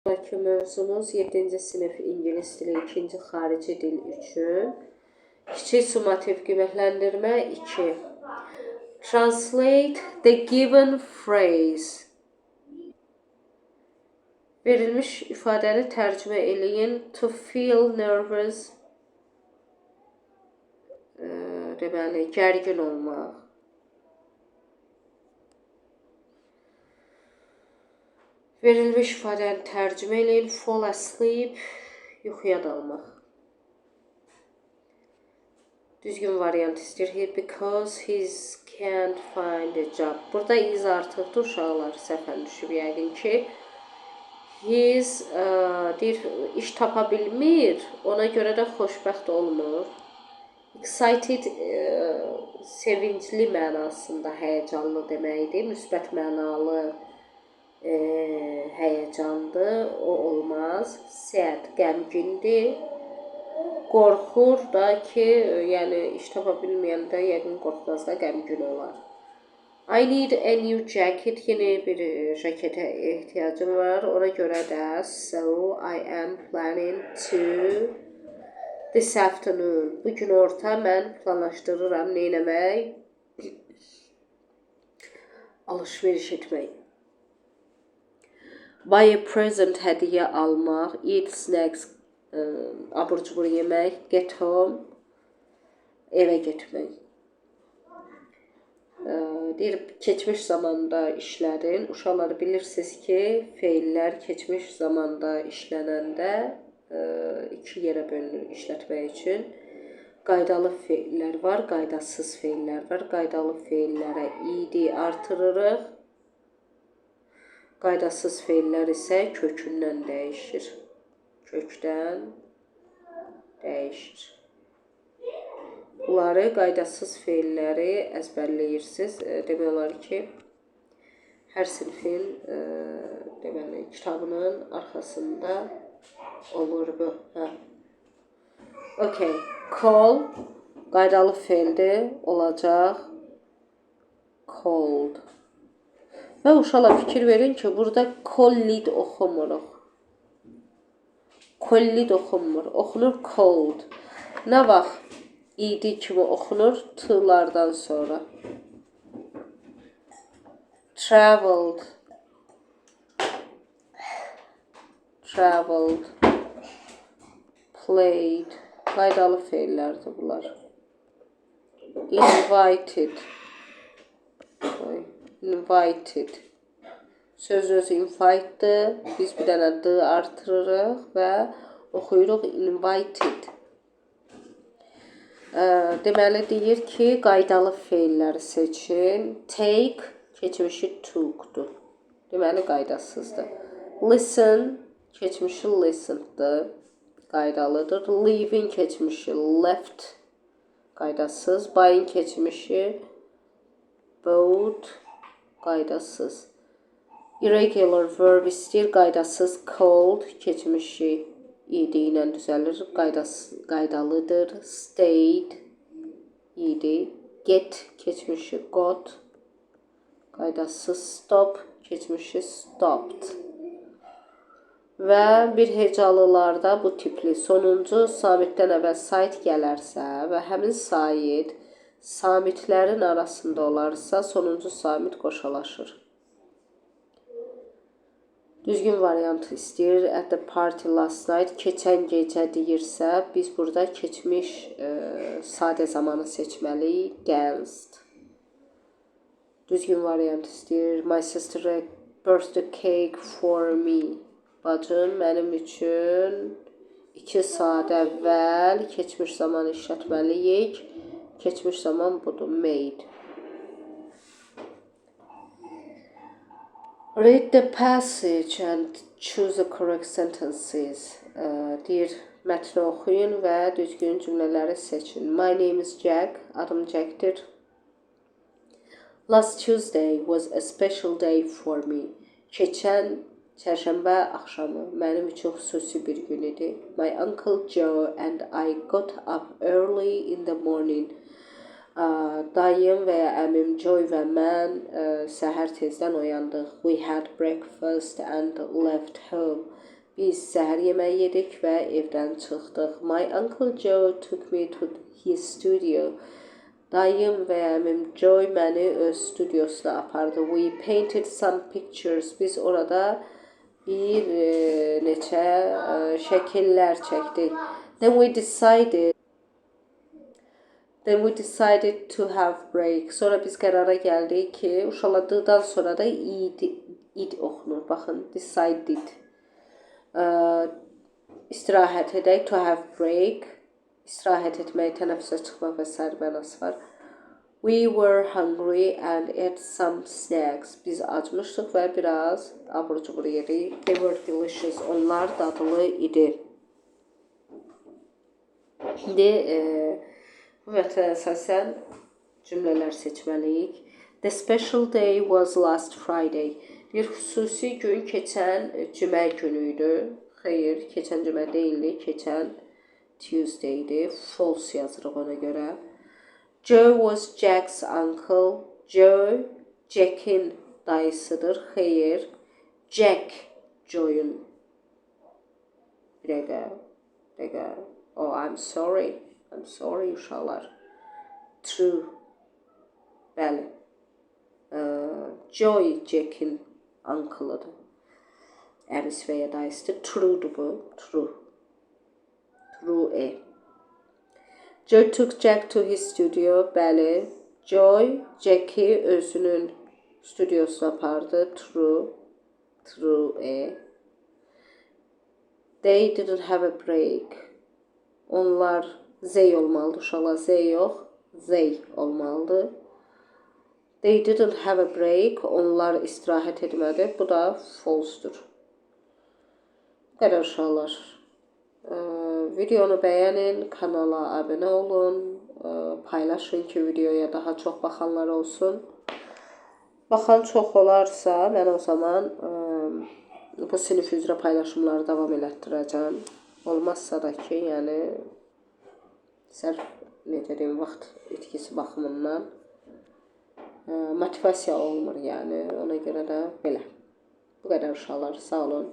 Sonraki mövzumuz 7-ci sinif ingilis dili 2-ci xarici dil üçün kiçik summativ qiymətləndirmə 2. Translate the given phrase. Verilmiş ifadəni tərcümə eləyin. To feel nervous. Deməli, gərgin olmaq. Verilmiş ifadəni tərcümə eləyin. Fall asleep. Yuxuya dalmaq. Düzgün variant istəyir. Because he can't find a job. Burada is artıqdır, uşaqlar səhvən düşüb yəqin ki. He's deyir, iş tapa bilmir, ona görə də xoşbəxt olmur. Excited sevincli mənasında həyəcanlı deməkdir. Müsbət mənalı həyəcandır, o olmaz. Sad qəmgindir. Qorxur da ki, yəni iş tapa bilməyəndə yəqin qorxmaz da qəmgin olar. I need a new jacket. Yeni bir jaketə ehtiyacım var. Ona görə də so I am planning to this afternoon. Bugün orta mən planlaşdırıram nə etmək? Alış-veriş etmək. Buy a present, hədiyyə almaq. Eat snacks, abur-cubur yemək. Get home, evə getmək. Deyir, keçmiş zamanda işlərin. Uşaqlar bilirsiniz ki, feillər keçmiş zamanda işlənəndə iki yerə bölünür işlətmək üçün. Qaydalı feillər var, qaydasız feillər var. Qaydalı feillərə id artırırıq. Qaydasız feillər isə kökündən dəyişir. Kökdən dəyişir. Bunları, qaydasız feilləri əzbərləyirsiniz. Demək olar ki, hər sinifin deməli, kitabının arxasında olur bu. Okay. Call qaydalı feildir, olacaq called. Və uşaqlar fikir verin ki, burada collid oxumuruq. Collid oxunmur, oxunur called. Nə vaxt id kimi oxunur t'lardan sonra. Traveled. Traveled. Played. Qaydalı feillərdir bunlar. Invited. Invited. Söz özü invite'dir. Biz bir dənə d artırırıq və oxuyuruq invited. Deməli deyir ki, qaydalı feilləri seçin. Take keçmişi took'dur. Deməli qaydasızdır. Listen keçmişi listened'dır. Qaydalıdır. Leaving keçmişi left. Qaydasız. Buying keçmişi bought. Qaydasız. Irregular verb istəyir. Qaydasız. Called keçmişi id ilə düzəlir. Qaydalıdır. Stayed idi. Get keçmişi got. Qaydasız. Stop keçmişi stopped. Və bir hecalılarda bu tipli sonuncu samitdən əvvəl sait gələrsə və həmin sait samitlərin arasında olarsa sonuncu samit qoşalaşır. Düzgün variant istəyir. At the party last night. Keçən gecə deyirsə, biz burada keçmiş sadə zamanı seçməliyik. Danced. Düzgün variant istəyir. My sister a birthday cake for me. Bacım mənim üçün 2 saat əvvəl keçmiş zaman işlətməliyik. Keçmiş zaman budur. Made. Read the passage and choose the correct sentences. Deyir, mətni oxuyun və düzgün cümlələri seçin. My name is Jack. Adım Jack'dir. Last Tuesday was a special day for me. Keçən çərşənbə axşamı mənim üçün xüsusi bir gün idi. My uncle Joe and I got up early in the morning. Dayım və ya əmim Joy və mən səhər tezdən oyandıq. We had breakfast and left home. Biz səhər yeməyi yedik və evdən çıxdıq. My uncle Joe took me to his studio. Dayım və əmim Joy məni öz studiosuna apardı. We painted some pictures. Biz orada bir neçə şəkillər çəkdik. Then we decided to have break. Sonra biz qərara gəldik ki, uşaqlardan sonra da id oxunur. Baxın, decided. İstirahət edək, to have break. İstirahət etmək, tənəffüsə çıxmaq və sair mənası var. We were hungry and ate some snacks. Biz acmışdıq və biraz abur cubur yedik. They were delicious. Onlar dadlı idi. İndi bu mətnə əsasən cümlələr seçməliyik. The special day was last Friday. Bir xüsusi gün keçən cümə günü idi. Xeyr, keçən cümə deyildi, keçən Tuesday idi. False yazırıq ona görə. Joe was Jack's uncle. Joe, Jack'in dayısıdır. Xeyr, Jack, Joe'un. Bir dəqiqə. Oh, I'm sorry uşaqlar. True. Bəli. Joy Jack'in uncle'ıdır. Əmisi və ya dayısıdır. True'dur bu. True. Joe took Jack to his studio. Bəli. Joy Jack'i özünün studiosuna apardı. True. They didn't have a break. Onlar they olmalıdır uşaqlar. They yox. They olmalıdır. They didn't have a break. Onlar istirahət etmədi. Bu da false'dur. Bu qədər uşaqlar. Videonu bəyənin, kanala abunə olun, paylaşın ki, videoya daha çox baxanlar olsun. Baxan çox olarsa, mən o zaman bu sinif üzrə paylaşımları davam elətdirəcəm. Olmazsa da ki, yəni sərf vaxt itkisi baxımından motivasiya olmur, yəni ona görə də belə. Bu qədər uşaqlar, sağ olun.